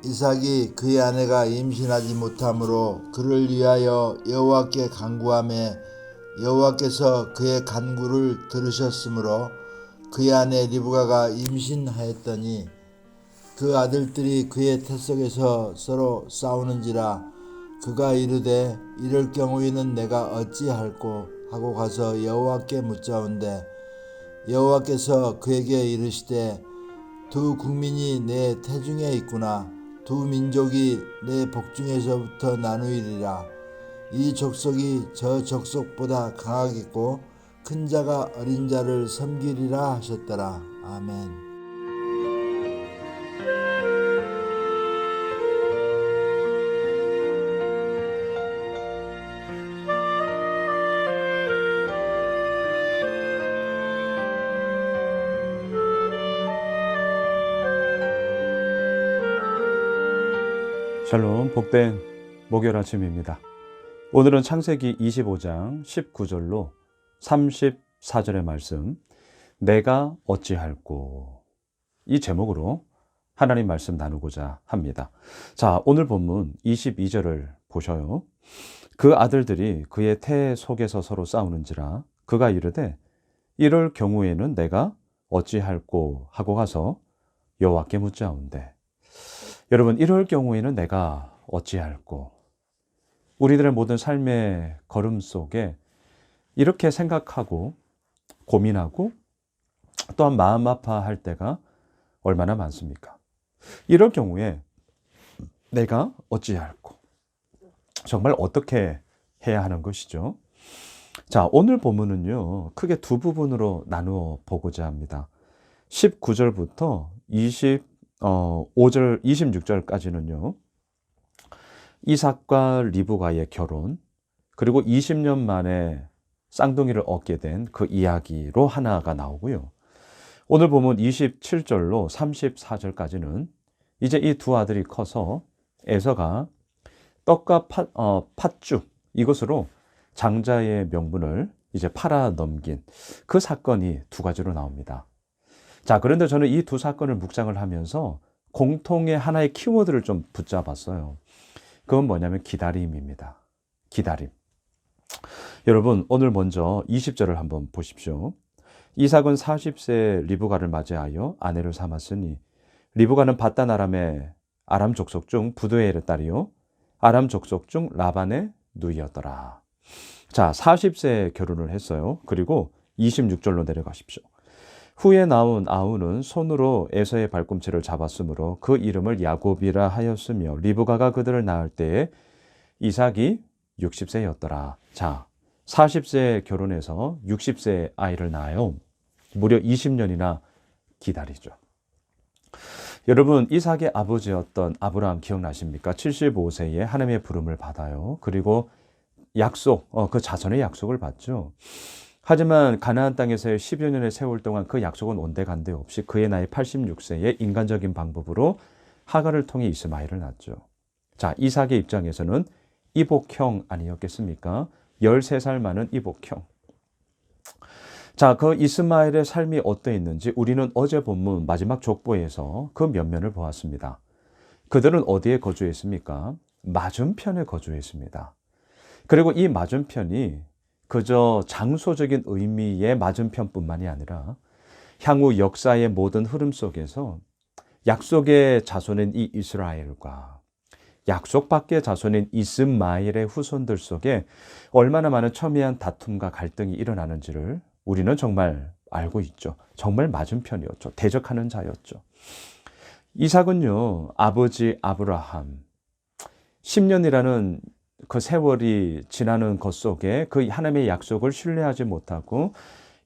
이삭이 그의 아내가 임신하지 못하므로 그를 위하여 여호와께 간구하매 여호와께서 그의 간구를 들으셨으므로 그의 아내 리브가가 임신하였더니 그 아들들이 그의 태속에서 서로 싸우는지라 그가 이르되 이럴 경우에는 내가 어찌할꼬 하고 가서 여호와께 묻자온대 여호와께서 그에게 이르시되 두 국민이 내 태중에 있구나 두 민족이 내 복중에서부터 나누이리라 이 족속이 저 족속보다 강하겠고 큰 자가 어린 자를 섬기리라 하셨더라. 아멘. 샬롬, 복된 목요일 아침입니다. 오늘은 창세기 25장 19절로 34절의 말씀, 내가 어찌할꼬, 이 제목으로 하나님 말씀 나누고자 합니다. 자, 오늘 본문 22절을 보셔요. 그 아들들이 그의 태 속에서 서로 싸우는지라 그가 이르되 이럴 경우에는 내가 어찌할꼬 하고 가서 여호와께 묻자온대. 여러분, 이럴 경우에는 내가 어찌할꼬. 우리들의 모든 삶의 걸음 속에 이렇게 생각하고 고민하고 또한 마음 아파할 때가 얼마나 많습니까? 이럴 경우에 내가 어찌할꼬. 정말 어떻게 해야 하는 것이죠? 자, 오늘 본문은요, 크게 두 부분으로 나누어 보고자 합니다. 19절부터 5절, 26절까지는요, 이삭과 리브가의 결혼, 그리고 20년 만에 쌍둥이를 얻게 된 그 이야기로 하나가 나오고요. 오늘 보면 27절로 34절까지는 이제 이 두 아들이 커서 에서가 떡과 팥죽, 이것으로 장자의 명분을 이제 팔아 넘긴 그 사건이 두 가지로 나옵니다. 자, 그런데 저는 이 두 사건을 묵상을 하면서 공통의 하나의 키워드를 좀 붙잡았어요. 그건 뭐냐면 기다림입니다. 기다림. 여러분, 오늘 먼저 20절을 한번 보십시오. 이삭은 40세 리브가를 맞이하여 아내를 삼았으니 리브가는 밧단 아람 족속 중 부두엘의 딸이요 아람 족속 중 라반의 누이였더라. 자, 40세에 결혼을 했어요. 그리고 26절로 내려가십시오. 후에 나온 아우는 손으로 에서의 발꿈치를 잡았으므로 그 이름을 야곱이라 하였으며 리브가가 그들을 낳을 때에 이삭이 60세였더라. 자, 40세에 결혼해서 60세에 아이를 낳아요. 무려 20년이나 기다리죠. 여러분, 이삭의 아버지였던 아브라함 기억나십니까? 75세에 하나님의 부름을 받아요. 그리고 그 자손의 약속을 받죠. 하지만 가나안 땅에서의 10여 년의 세월 동안 그 약속은 온데간데 없이 그의 나이 86세에 인간적인 방법으로 하갈을 통해 이스마엘을 낳죠. 자, 이삭의 입장에서는 이복형 아니었겠습니까? 13살 많은 이복형. 자, 그 이스마엘의 삶이 어떠했는지 우리는 어제 본문 마지막 족보에서 그 면면을 보았습니다. 그들은 어디에 거주했습니까? 맞은편에 거주했습니다. 그리고 이 맞은편이 그저 장소적인 의미의 맞은편뿐만이 아니라 향후 역사의 모든 흐름 속에서 약속의 자손인 이 이스라엘과 약속 밖의 자손인 이스마엘의 후손들 속에 얼마나 많은 첨예한 다툼과 갈등이 일어나는지를 우리는 정말 알고 있죠. 정말 맞은편이었죠. 대적하는 자였죠. 이삭은요, 아버지 아브라함 10년이라는 그 세월이 지나는 것 속에 그 하나님의 약속을 신뢰하지 못하고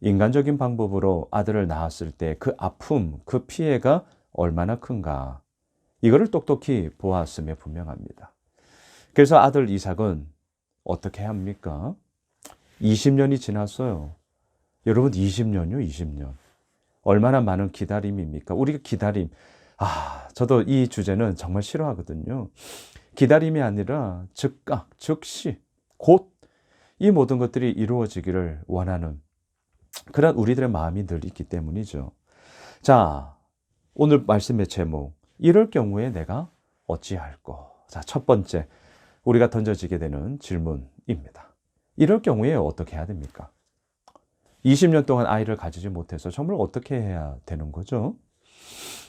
인간적인 방법으로 아들을 낳았을 때 그 아픔, 그 피해가 얼마나 큰가, 이거를 똑똑히 보았음에 분명합니다. 그래서 아들 이삭은 어떻게 합니까? 20년이 지났어요. 여러분, 20년요, 20년. 얼마나 많은 기다림입니까? 우리가 기다림, 저도 이 주제는 정말 싫어하거든요. 기다림이 아니라 즉각, 즉시, 곧 이 모든 것들이 이루어지기를 원하는 그런 우리들의 마음이 늘 있기 때문이죠. 자, 오늘 말씀의 제목, 이럴 경우에 내가 어찌할꼬? 자, 첫 번째 우리가 던져지게 되는 질문입니다. 이럴 경우에 어떻게 해야 됩니까? 20년 동안 아이를 가지지 못해서 정말 어떻게 해야 되는 거죠?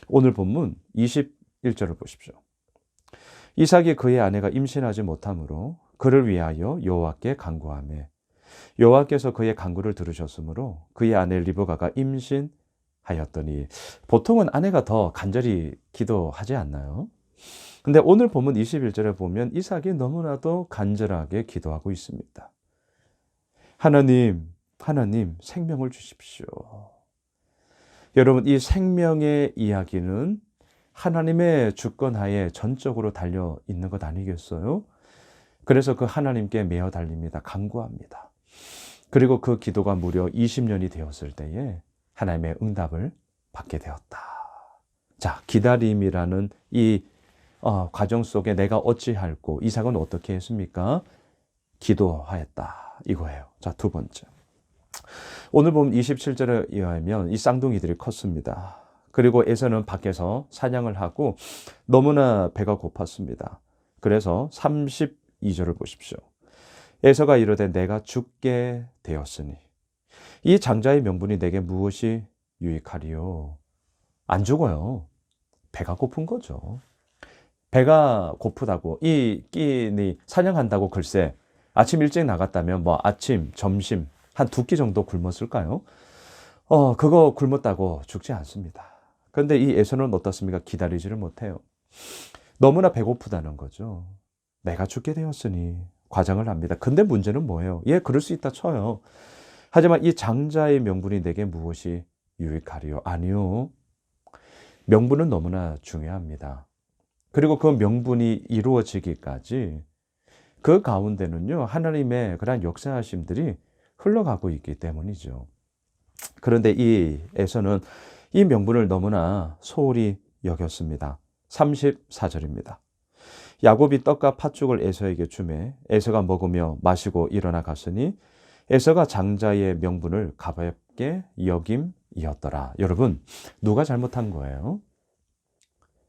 오늘 본문 21절을 보십시오. 이삭이 그의 아내가 임신하지 못하므로 그를 위하여 여호와께 간구하매 여호와께서 그의 간구를 들으셨으므로 그의 아내 리브가가 임신하였더니, 보통은 아내가 더 간절히 기도하지 않나요? 근데 오늘 본문 21절에 보면 이삭이 너무나도 간절하게 기도하고 있습니다. 하나님 생명을 주십시오. 여러분, 이 생명의 이야기는 하나님의 주권하에 전적으로 달려 있는 것 아니겠어요? 그래서 그 하나님께 매어 달립니다. 간구합니다. 그리고 그 기도가 무려 20년이 되었을 때에 하나님의 응답을 받게 되었다. 자, 기다림이라는 이 과정 속에 내가 어찌할꼬, 이삭은 어떻게 했습니까? 기도하였다, 이거예요. 자, 두 번째. 오늘 보면 27절에 의하면 이 쌍둥이들이 컸습니다. 그리고 에서는 밖에서 사냥을 하고 너무나 배가 고팠습니다. 그래서 32절을 보십시오. 에서가 이르되 내가 죽게 되었으니 이 장자의 명분이 내게 무엇이 유익하리요? 안 죽어요. 배가 고픈 거죠. 배가 고프다고, 이 끼니 사냥한다고 글쎄 아침 일찍 나갔다면 뭐 아침, 점심 한 2끼 정도 굶었을까요? 그거 굶었다고 죽지 않습니다. 그런데 이 에서는 어떻습니까? 기다리지를 못해요. 너무나 배고프다는 거죠. 내가 죽게 되었으니 과장을 합니다. 근데 문제는 뭐예요? 예, 그럴 수 있다 쳐요. 하지만 이 장자의 명분이 내게 무엇이 유익하리요? 아니요. 명분은 너무나 중요합니다. 그리고 그 명분이 이루어지기까지 그 가운데는요, 하나님의 그러한 역사하심들이 흘러가고 있기 때문이죠. 그런데 이 에서는 이 명분을 너무나 소홀히 여겼습니다. 34절입니다. 야곱이 떡과 팥죽을 에서에게 주매 에서가 먹으며 마시고 일어나 갔으니 에서가 장자의 명분을 가볍게 여김이었더라. 여러분, 누가 잘못한 거예요?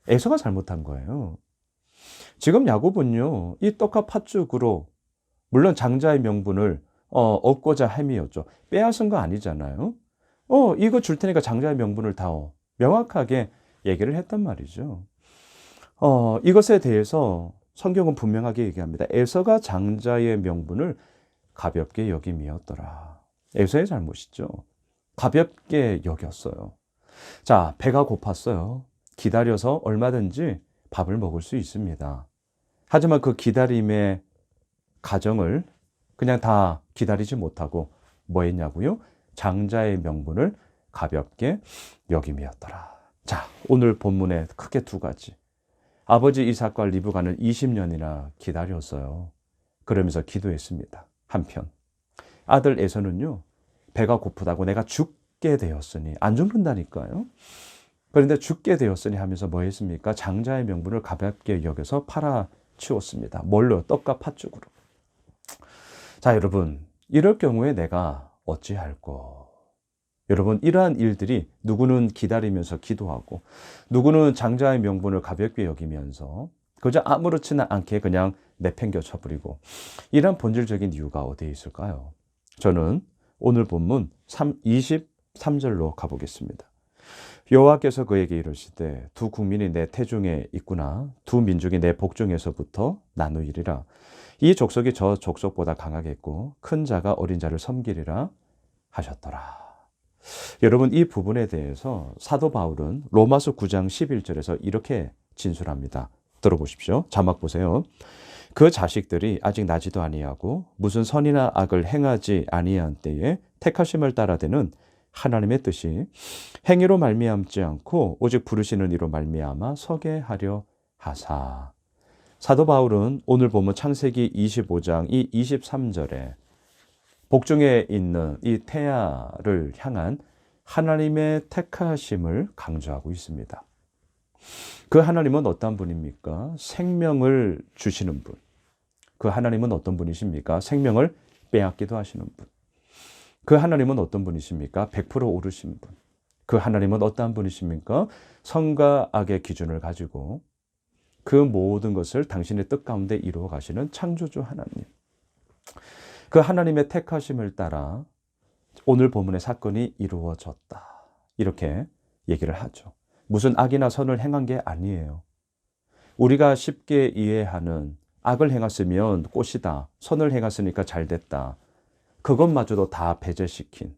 에서가 잘못한 거예요. 지금 야곱은요, 이 떡과 팥죽으로 물론 장자의 명분을 얻고자 함이었죠. 빼앗은 거 아니잖아요. 이거 줄 테니까 장자의 명분을 다오. 명확하게 얘기를 했단 말이죠. 이것에 대해서 성경은 분명하게 얘기합니다. 에서가 장자의 명분을 가볍게 여김이었더라. 에서의 잘못이죠. 가볍게 여겼어요. 자, 배가 고팠어요. 기다려서 얼마든지 밥을 먹을 수 있습니다. 하지만 그 기다림의 과정을 그냥 다 기다리지 못하고 뭐 했냐고요? 장자의 명분을 가볍게 여김이었더라. 자, 오늘 본문에 크게 2가지. 아버지 이삭과 리브가는 20년이나 기다렸어요. 그러면서 기도했습니다. 한편 아들 에서는요, 배가 고프다고 내가 죽게 되었으니, 안 죽는다니까요. 그런데 죽게 되었으니 하면서 뭐 했습니까? 장자의 명분을 가볍게 여겨서 팔아치웠습니다. 뭘로? 떡과 팥죽으로. 자, 여러분, 이럴 경우에 내가 어찌할꼬? 여러분, 이러한 일들이 누구는 기다리면서 기도하고 누구는 장자의 명분을 가볍게 여기면서 그저 아무렇지나 않게 그냥 내팽겨 쳐버리고, 이런 본질적인 이유가 어디에 있을까요? 저는 오늘 본문 23절로 가보겠습니다. 여호와께서 그에게 이르시되 두 국민이 내 태중에 있구나. 두 민족이 내 복중에서부터 나누이리라. 이 족속이 저 족속보다 강하겠고 큰 자가 어린 자를 섬기리라 하셨더라. 여러분, 이 부분에 대해서 사도 바울은 로마서 9장 11절에서 이렇게 진술합니다. 들어보십시오. 자막 보세요. 그 자식들이 아직 나지도 아니하고 무슨 선이나 악을 행하지 아니한 때에 택하심을 따라되는 하나님의 뜻이 행위로 말미암지 않고 오직 부르시는 이로 말미암아 서게 하려 하사. 사도 바울은 오늘 보면 창세기 25장 이 23절에 복중에 있는 이 태아를 향한 하나님의 택하심을 강조하고 있습니다. 그 하나님은 어떤 분입니까? 생명을 주시는 분. 그 하나님은 어떤 분이십니까? 생명을 빼앗기도 하시는 분. 그 하나님은 어떤 분이십니까? 100% 오르신 분. 그 하나님은 어떠한 분이십니까? 선과 악의 기준을 가지고 그 모든 것을 당신의 뜻 가운데 이루어 가시는 창조주 하나님. 그 하나님의 택하심을 따라 오늘 본문의 사건이 이루어졌다. 이렇게 얘기를 하죠. 무슨 악이나 선을 행한 게 아니에요. 우리가 쉽게 이해하는 악을 행했으면 꽃이다. 선을 행했으니까 잘 됐다. 그것마저도 다 배제시킨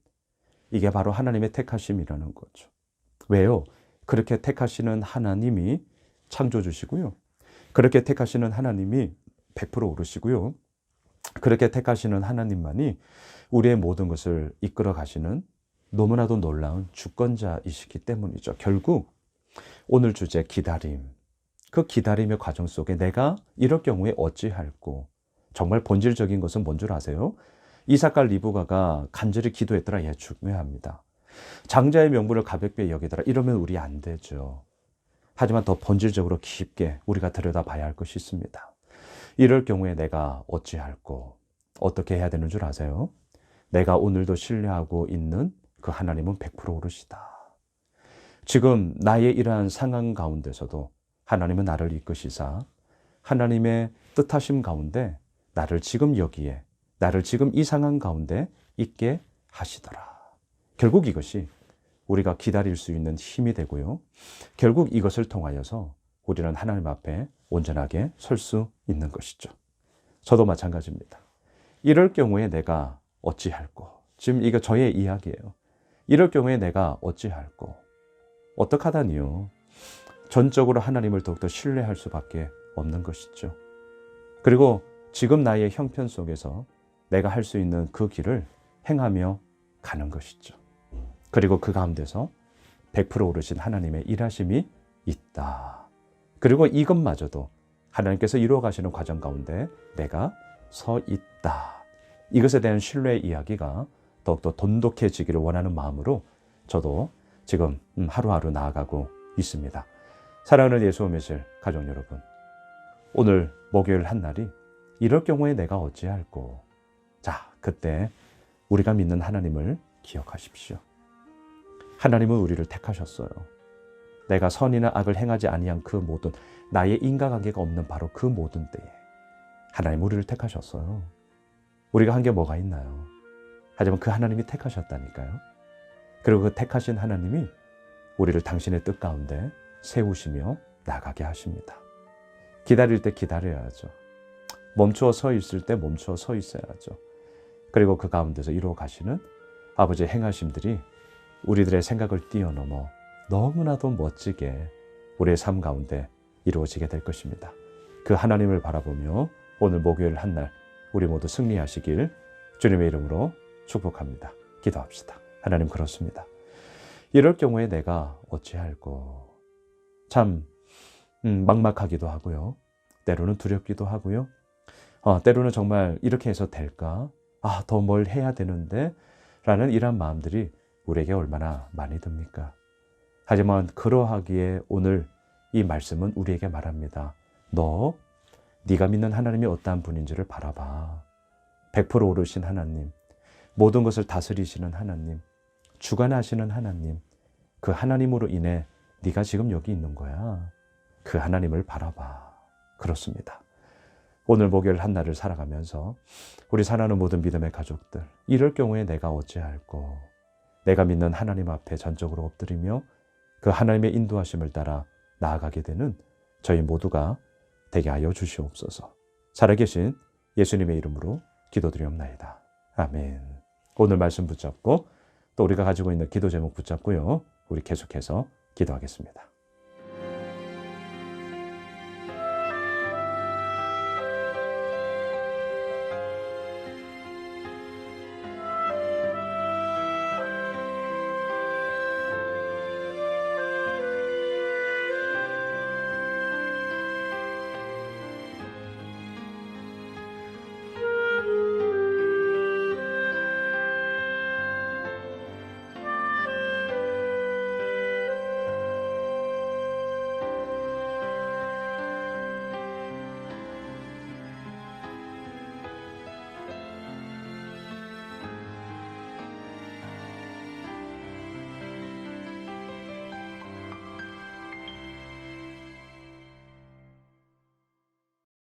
이게 바로 하나님의 택하심이라는 거죠. 왜요? 그렇게 택하시는 하나님이 창조주시고요. 그렇게 택하시는 하나님이 100% 오르시고요. 그렇게 택하시는 하나님만이 우리의 모든 것을 이끌어 가시는 너무나도 놀라운 주권자이시기 때문이죠. 결국 오늘 주제 기다림. 그 기다림의 과정 속에 내가 이럴 경우에 어찌할꼬. 정말 본질적인 것은 뭔 줄 아세요? 이삭과 리브가가 간절히 기도했더라. 예, 중요합니다. 장자의 명분을 가볍게 여기더라. 이러면 우리 안 되죠. 하지만 더 본질적으로 깊게 우리가 들여다봐야 할 것이 있습니다. 이럴 경우에 내가 어찌할꼬. 어떻게 해야 되는 줄 아세요? 내가 오늘도 신뢰하고 있는 그 하나님은 100% 오르시다. 지금 나의 이러한 상황 가운데서도 하나님은 나를 이끄시사 하나님의 뜻하심 가운데 나를 지금 여기에, 나를 지금 이 상황 가운데 있게 하시더라. 결국 이것이 우리가 기다릴 수 있는 힘이 되고요. 결국 이것을 통하여서 우리는 하나님 앞에 온전하게 설 수 있는 것이죠. 저도 마찬가지입니다. 이럴 경우에 내가 어찌할꼬. 지금 이거 저의 이야기예요. 이럴 경우에 내가 어찌할꼬. 어떡하다니요. 전적으로 하나님을 더욱더 신뢰할 수밖에 없는 것이죠. 그리고 지금 나의 형편 속에서 내가 할 수 있는 그 길을 행하며 가는 것이죠. 그리고 그 가운데서 100% 오르신 하나님의 일하심이 있다. 그리고 이것마저도 하나님께서 이루어 가시는 과정 가운데 내가 서 있다. 이것에 대한 신뢰의 이야기가 더욱더 돈독해지기를 원하는 마음으로 저도 지금 하루하루 나아가고 있습니다. 사랑하는 예수 오매실 가족 여러분, 오늘 목요일 한 날이 이럴 경우에 내가 어찌할꼬. 자, 그때 우리가 믿는 하나님을 기억하십시오. 하나님은 우리를 택하셨어요. 내가 선이나 악을 행하지 아니한 그 모든 나의 인과관계가 없는 바로 그 모든 때에 하나님 우리를 택하셨어요. 우리가 한 게 뭐가 있나요? 하지만 그 하나님이 택하셨다니까요. 그리고 그 택하신 하나님이 우리를 당신의 뜻 가운데 세우시며 나가게 하십니다. 기다릴 때 기다려야죠. 멈추어 서 있을 때 멈추어 서 있어야죠. 그리고 그 가운데서 이루어 가시는 아버지의 행하심들이 우리들의 생각을 뛰어넘어 너무나도 멋지게 우리의 삶 가운데 이루어지게 될 것입니다. 그 하나님을 바라보며 오늘 목요일 한 날 우리 모두 승리하시길 주님의 이름으로 축복합니다. 기도합시다. 하나님, 그렇습니다. 이럴 경우에 내가 어찌할꼬. 참 막막하기도 하고요. 때로는 두렵기도 하고요. 때로는 정말 이렇게 해서 될까? 더 뭘 해야 되는데? 라는 이런 마음들이 우리에게 얼마나 많이 듭니까? 하지만 그러하기에 오늘 이 말씀은 우리에게 말합니다. 네가 믿는 하나님이 어떠한 분인지를 바라봐. 100% 오르신 하나님, 모든 것을 다스리시는 하나님, 주관하시는 하나님, 그 하나님으로 인해 네가 지금 여기 있는 거야. 그 하나님을 바라봐. 그렇습니다. 오늘 목요일 한 날을 살아가면서 우리 사랑하는 모든 믿음의 가족들, 이럴 경우에 내가 어찌할꼬. 내가 믿는 하나님 앞에 전적으로 엎드리며 그 하나님의 인도하심을 따라 나아가게 되는 저희 모두가 되게 하여 주시옵소서. 살아계신 예수님의 이름으로 기도드리옵나이다. 아멘. 오늘 말씀 붙잡고 또 우리가 가지고 있는 기도 제목 붙잡고요. 우리 계속해서 기도하겠습니다.